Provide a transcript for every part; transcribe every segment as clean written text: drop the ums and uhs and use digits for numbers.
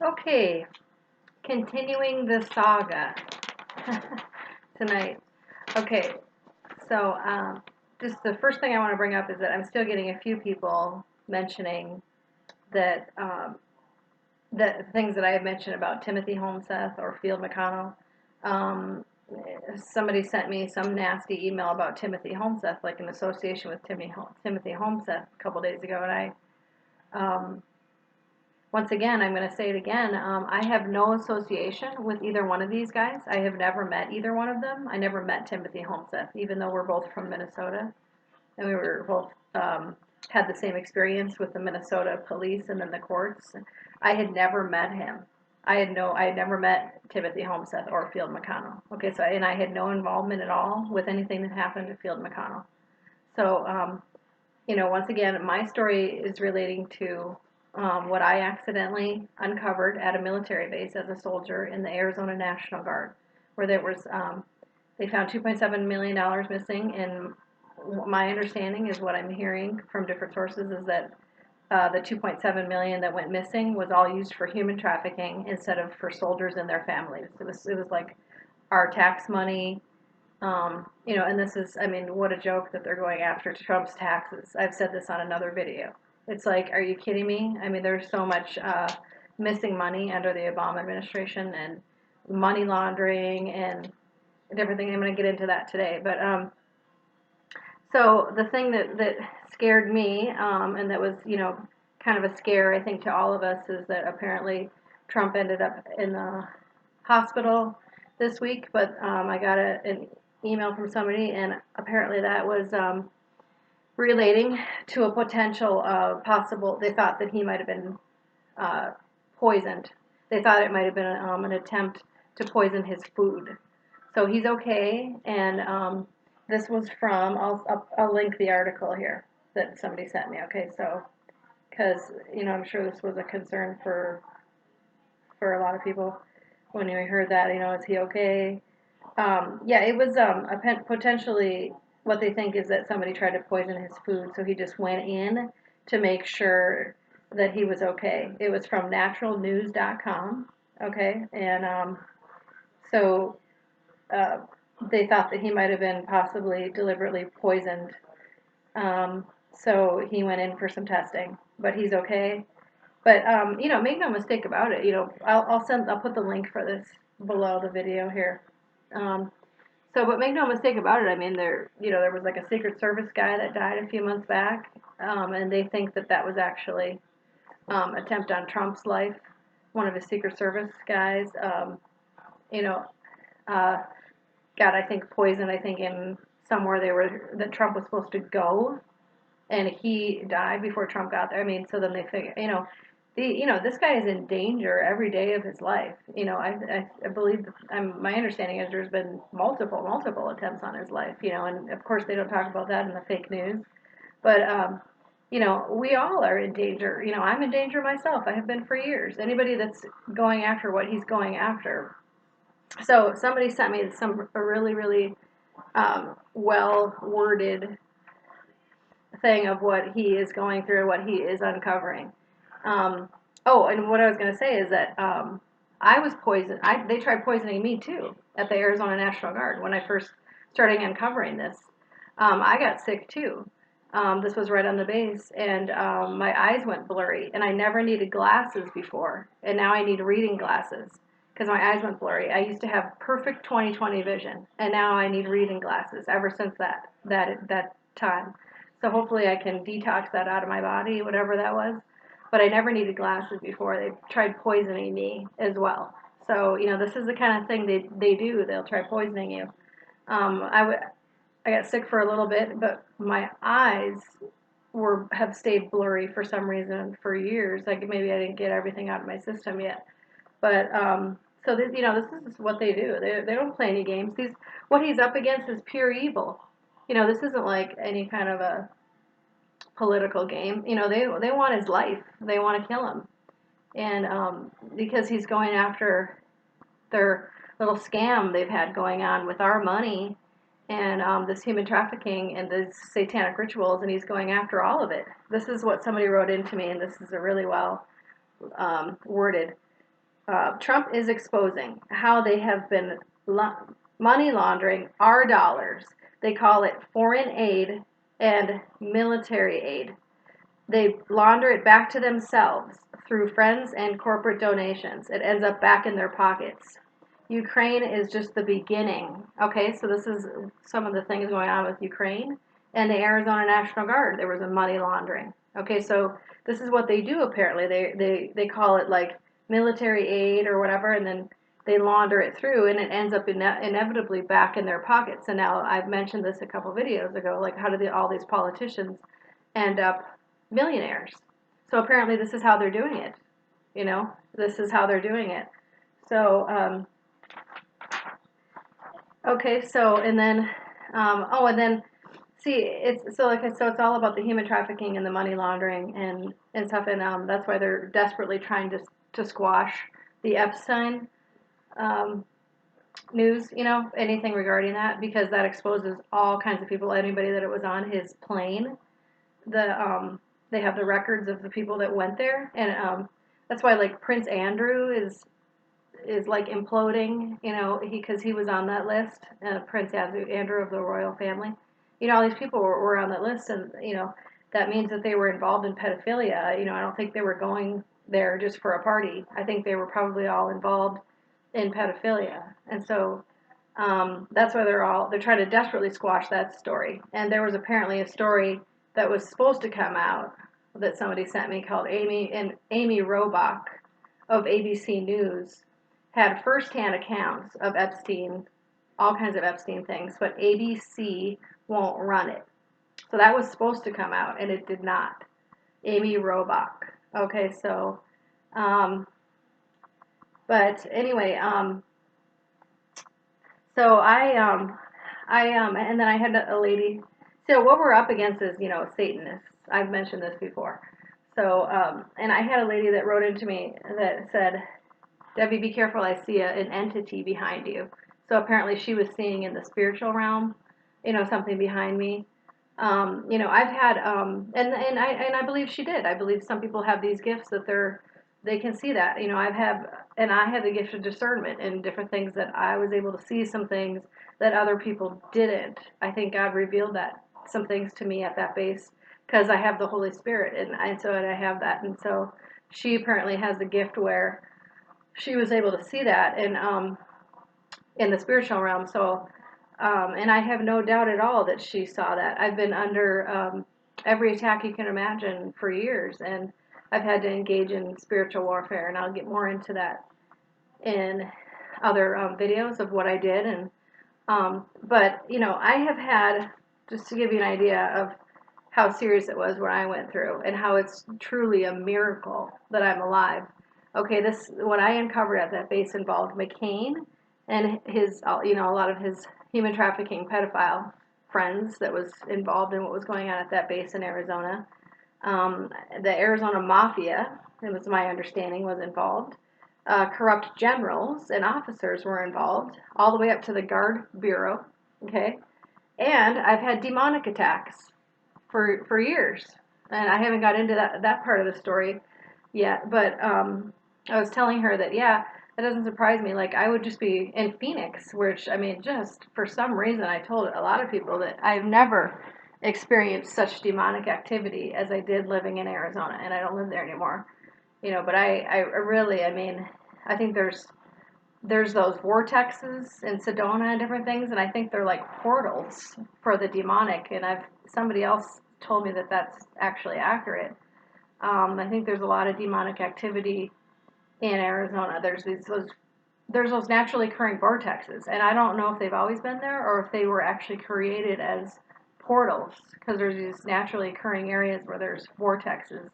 Okay, continuing the saga tonight. Okay, so just the first thing I want to bring up is that I'm still getting a few people mentioning that that things that I had mentioned about Timothy Homeseth or Field McConnell. Um, Somebody sent me some nasty email about Timothy Homeseth, like in association with Timothy Homeseth a couple days ago, and um, once again, I'm going to say it again. I have no association with either one of these guys. I have never met either one of them. I never met Timothy Homeseth, even though we're both from Minnesota, and we were both had the same experience with the Minnesota police and then the courts. I had never met him. I had never met Timothy Homeseth or Field McConnell. Okay, so and I had no involvement at all with anything that happened to Field McConnell. So, once again, my story is relating to what I accidentally uncovered at a military base as a soldier in the Arizona National Guard, where they found $2.7 million missing, and my understanding is what I'm hearing from different sources is that the 2.7 million that went missing was all used for human trafficking instead of for soldiers and their families. It was like our tax money, and this is, I mean, what a joke that they're going after Trump's taxes. I've said this on another video. It's like, are you kidding me? I mean, there's so much missing money under the Obama administration and money laundering and different things. I'm going to get into that today. But so the thing that scared me, and that was, kind of a scare, I think, to all of us is that apparently Trump ended up in the hospital this week, but I got an email from somebody, and apparently that was relating to a potential possible. They thought that he might have been poisoned. They thought it might have been an attempt to poison his food. So he's okay, and this was from. I'll link the article here that somebody sent me. Okay, so because I'm sure this was a concern for a lot of people when we heard that. Is he okay? Yeah, it was potentially what they think is that somebody tried to poison his food, so he just went in to make sure that he was okay. It was from naturalnews.com, okay, and so uh, they thought that he might have been possibly deliberately poisoned. So he went in for some testing, but he's okay. But make no mistake about it. I'll put the link for this below the video here. Um, but make no mistake about it. I mean, there was like a Secret Service guy that died a few months back, and they think that that was actually attempt on Trump's life. One of his Secret Service guys, you know, uh, got I think poisoned. I think in somewhere that Trump was supposed to go, and he died before Trump got there. I mean, so then they figure, this guy is in danger every day of his life. I believe, my understanding is there's been multiple attempts on his life, and of course they don't talk about that in the fake news. But, we all are in danger. I'm in danger myself. I have been for years. Anybody that's going after what he's going after. So somebody sent me a really, really well worded thing of what he is going through, what he is uncovering. And what I was going to say is that I was poisoned. They tried poisoning me too at the Arizona National Guard when I first started uncovering this. I got sick too. This was right on the base, and my eyes went blurry, and I never needed glasses before, and now I need reading glasses because my eyes went blurry. I used to have perfect 20/20 vision, and now I need reading glasses ever since that time. So hopefully I can detox that out of my body, whatever that was. But I never needed glasses before. They tried poisoning me as well. So, this is the kind of thing they do. They'll try poisoning you. Um, I, w- I got sick for a little bit, but my eyes have stayed blurry for some reason for years. Like maybe I didn't get everything out of my system yet. But so this is what they do. They don't play any games. What he's up against is pure evil. This isn't like any kind of a political game. They want his life. They want to kill him, and because he's going after their little scam they've had going on with our money and this human trafficking and the satanic rituals, and he's going after all of it. This is what somebody wrote into me, and this is a really well worded. Trump is exposing how they have been money laundering our dollars. They call it foreign aid and military aid. They launder it back to themselves through friends and corporate donations. It ends up back in their pockets. Ukraine is just the beginning. Okay, so this is some of the things going on with Ukraine and the Arizona National Guard. There was a money laundering. Okay, so this is what they do apparently. They call it like military aid or whatever, and then they launder it through, and it ends up inevitably back in their pockets. And now I've mentioned this a couple videos ago, like how do all these politicians end up millionaires? So apparently this is how they're doing it. You know, this is how they're doing it. So okay, so and then and then see it's so like so it's all about the human trafficking and the money laundering and stuff, and that's why they're desperately trying to squash the Epstein news, you know, anything regarding that, because that exposes all kinds of people, anybody that it was on his plane. They have the records of the people that went there, and that's why like Prince Andrew is like imploding, you know, because he was on that list, Prince Andrew of the royal family. You know, all these people were on that list, and you know that means that they were involved in pedophilia. You know, I don't think they were going there just for a party. I think they were probably all involved in pedophilia, and so that's why they're trying to desperately squash that story. And there was apparently a story that was supposed to come out that somebody sent me called Amy Robach of ABC News had firsthand accounts of Epstein, all kinds of Epstein things, but ABC won't run it. So that was supposed to come out, and it did not. Amy Robach. Okay, so, but anyway, so and then I had a lady. So what we're up against is, you know, Satanists. I've mentioned this before. So, and I had a lady that wrote into me that said, Debbie, be careful, I see an entity behind you. So apparently she was seeing in the spiritual realm, you know, something behind me. You know, I've had, and I believe she did. I believe some people have these gifts that they can see that. You know, I have the gift of discernment and different things that I was able to see some things that other people didn't. I think God revealed some things to me at that base because I have the Holy Spirit, and I have that. And so she apparently has the gift where she was able to see that in the spiritual realm. So, and I have no doubt at all that she saw that. I've been under every attack you can imagine for years, and I've had to engage in spiritual warfare, and I'll get more into that in other videos of what I did. And but you know, I have had, just to give you an idea of how serious it was what I went through, and how it's truly a miracle that I'm alive. Okay, what I uncovered at that base involved McCain and his, you know, a lot of his human trafficking pedophile friends that was involved in what was going on at that base in Arizona. The Arizona Mafia, it was my understanding, was involved. Corrupt generals and officers were involved, all the way up to the Guard Bureau. Okay, and I've had demonic attacks for years, and I haven't got into that part of the story yet. But I was telling her that, yeah, that doesn't surprise me. Like, I would just be in Phoenix, which, I mean, just for some reason, I told a lot of people that I've never experienced such demonic activity as I did living in Arizona, and I don't live there anymore. You know, but I really, I mean, I think there's those vortexes in Sedona and different things, and I think they're like portals for the demonic, and somebody else told me that that's actually accurate. I think there's a lot of demonic activity in Arizona. There's those naturally occurring vortexes, and I don't know if they've always been there or if they were actually created as portals, because there's these naturally occurring areas where there's vortexes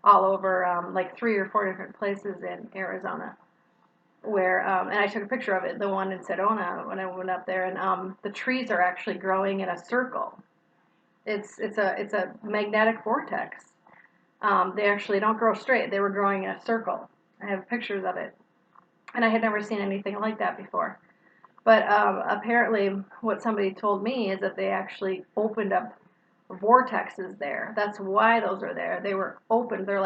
all over, like 3 or 4 different places in Arizona, where and I took a picture of it, the one in Sedona, when I went up there, and the trees are actually growing in a circle. It's a magnetic vortex. They actually don't grow straight. They were growing in a circle. I have pictures of it, and I had never seen anything like that before. But apparently, what somebody told me is that they actually opened up vortexes there. That's why those are there. They were open. They're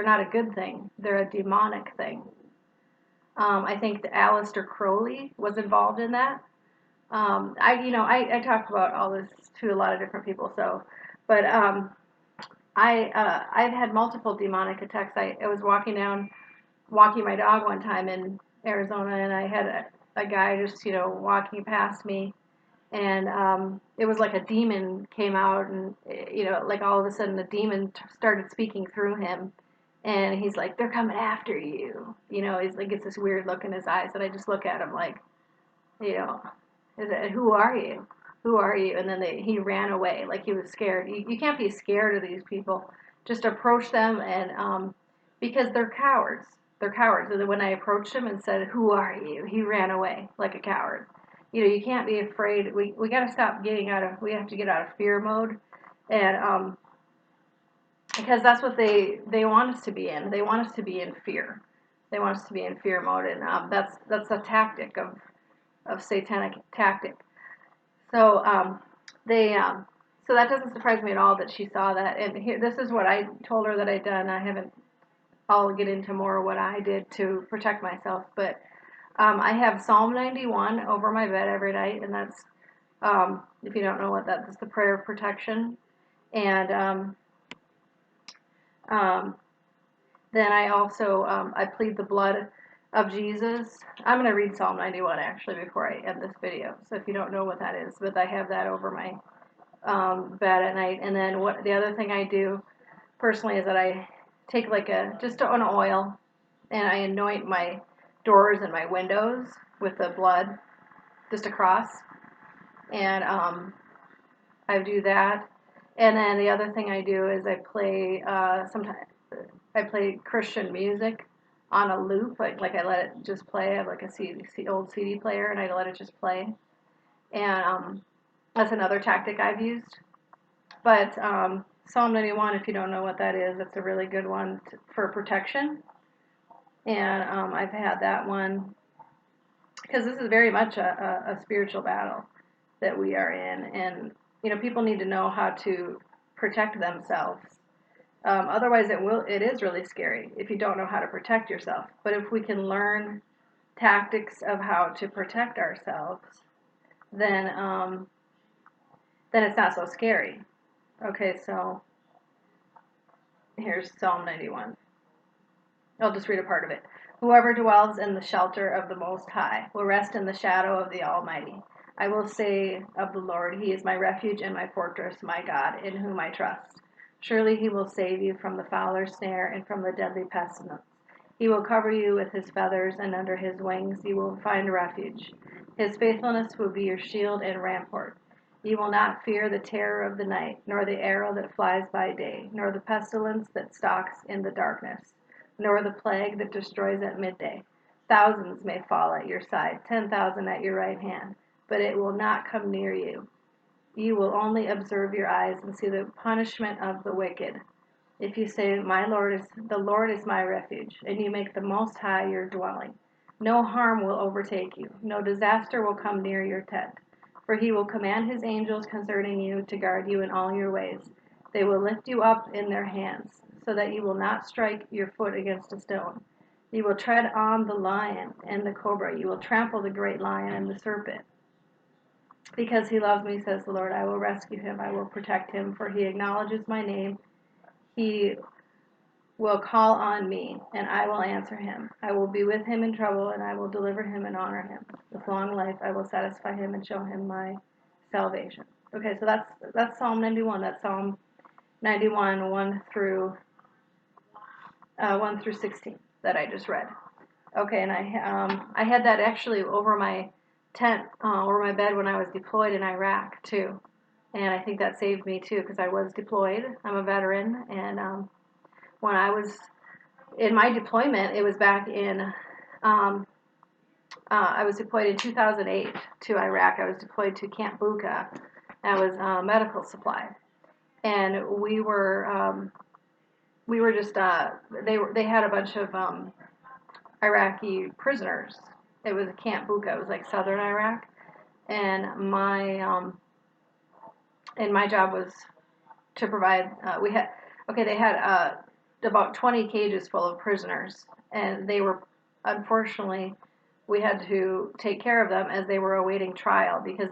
not a good thing. They're a demonic thing. I think that Aleister Crowley was involved in that. I talked about all this to a lot of different people, so, but I've had multiple demonic attacks. I was walking my dog one time in Arizona, and I had a guy just walking past me, and it was like a demon came out, and like all of a sudden the demon started speaking through him, and he's like, "They're coming after you." He's like, gets this weird look in his eyes, and I just look at him like, you know, who are you? Who are you? And then he ran away like he was scared. You can't be scared of these people. Just approach them, and because they're cowards. They're cowards. And then when I approached him and said, "Who are you?" he ran away like a coward. You can't be afraid. We got to stop we have to get out of fear mode. And because that's what they want us to be in. They want us to be in fear. They want us to be in fear mode, and that's a tactic of satanic tactic. So they so that doesn't surprise me at all that she saw that. And here, this is what I told her that I'd done. I haven't. I'll get into more of what I did to protect myself, but I have Psalm 91 over my bed every night, and that's if you don't know what that's the prayer of protection. And um, then I also I plead the blood of Jesus. I'm going to read Psalm 91 actually before I end this video. So if you don't know what that is, but I have that over my bed at night. And then what the other thing I do personally is that I take like just an oil, and I anoint my doors and my windows with the blood just across. And I do that. And then the other thing I do is I play sometimes I play Christian music on a loop. Like I let it just play. I have like a old CD player, and I let it just play. And that's another tactic I've used. But Psalm 91, if you don't know what that is, that's a really good one for protection. And I've had that one because this is very much a spiritual battle that we are in. And, people need to know how to protect themselves. Otherwise, it is really scary if you don't know how to protect yourself. But if we can learn tactics of how to protect ourselves, then it's not so scary. Okay, so here's Psalm 91. I'll just read a part of it. Whoever dwells in the shelter of the Most High will rest in the shadow of the Almighty. I will say of the Lord, He is my refuge and my fortress, my God, in whom I trust. Surely He will save you from the fowler's snare and from the deadly pestilence. He will cover you with His feathers, and under His wings you will find refuge. His faithfulness will be your shield and rampart. You will not fear the terror of the night, nor the arrow that flies by day, nor the pestilence that stalks in the darkness, nor the plague that destroys at midday. Thousands may fall at your side, 10,000 at your right hand, but it will not come near you. You will only observe your eyes and see the punishment of the wicked. If you say, the Lord is my refuge, and you make the Most High your dwelling, no harm will overtake you, no disaster will come near your tent. For He will command His angels concerning you to guard you in all your ways. They will lift you up in their hands, so that you will not strike your foot against a stone. You will tread on the lion and the cobra. You will trample the great lion and the serpent. Because He loves me, says the Lord, I will rescue him. I will protect him, for he acknowledges my name. He will call on me, and I will answer him. I will be with him in trouble, and I will deliver him and honor him. With long life I will satisfy him and show him my salvation. Okay, so that's Psalm 91. That's Psalm 91, 1 through 16 that I just read. Okay, and I had that actually over my tent, over my bed when I was deployed in Iraq too, and I think that saved me too because I was deployed. I'm a veteran, and when I was in my deployment, it was back in. I was deployed in 2008 to Iraq. I was deployed to Camp Bucca. That was medical supply, and we were just they had a bunch of Iraqi prisoners. It was a Camp Bucca. It was like southern Iraq, and my job was to provide. They had about 20 cages full of prisoners, and they were unfortunately, we had to take care of them as they were awaiting trial because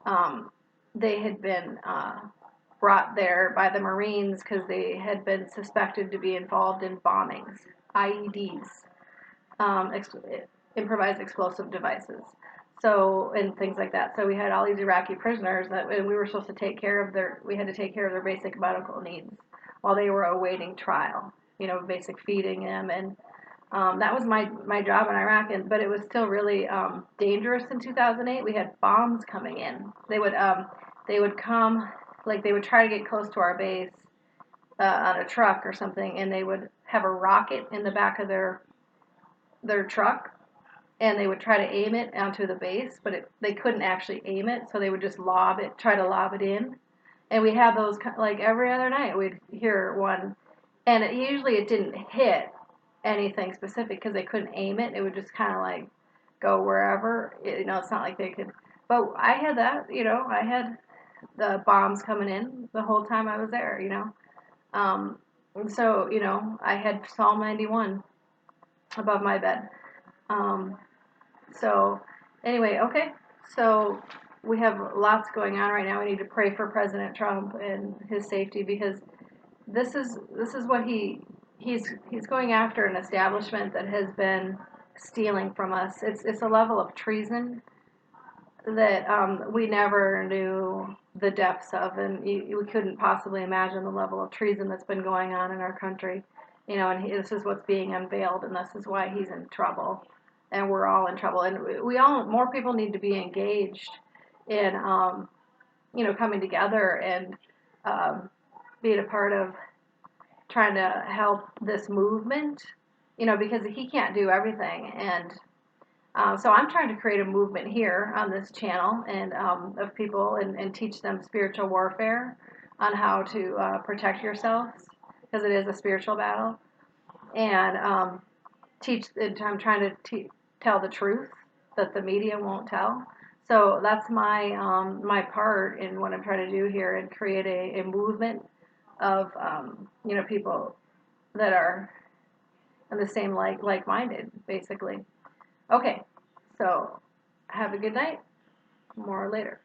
um, they had been brought there by the Marines because they had been suspected to be involved in bombings, IEDs, um, ex- improvised explosive devices. So, and things like that. So we had all these Iraqi prisoners that and we were supposed to take care of we had to take care of their basic medical needs while they were awaiting trial. Basic feeding them, and that was my job in Iraq. But it was still really dangerous in 2008. We had bombs coming in. They would come, like they would try to get close to our base on a truck or something, and they would have a rocket in the back of their truck, and they would try to aim it onto the base, but they couldn't actually aim it, so they would just try to lob it in. And we had those like every other night. We'd hear one, and usually it didn't hit anything specific because they couldn't aim it. It would just kind of like go wherever. It's not like they could. But I had that. I had the bombs coming in the whole time I was there. And so I had Psalm 91 above my bed. Um, So, anyway, okay. So we have lots going on right now. We need to pray for President Trump and his safety because this is what he's going after an establishment that has been stealing from us. It's a level of treason that we never knew the depths of, and we couldn't possibly imagine the level of treason that's been going on in our country. And this is what's being unveiled, and this is why he's in trouble, and we're all in trouble, and more people need to be engaged in, coming together and being a part of trying to help this movement, because he can't do everything, and so I'm trying to create a movement here on this channel and of people and teach them spiritual warfare on how to protect yourselves because it is a spiritual battle. And I'm trying to tell the truth that the media won't tell. So that's my part in what I'm trying to do here and create a movement of people that are in the same like-minded, basically. Okay, so have a good night. More later.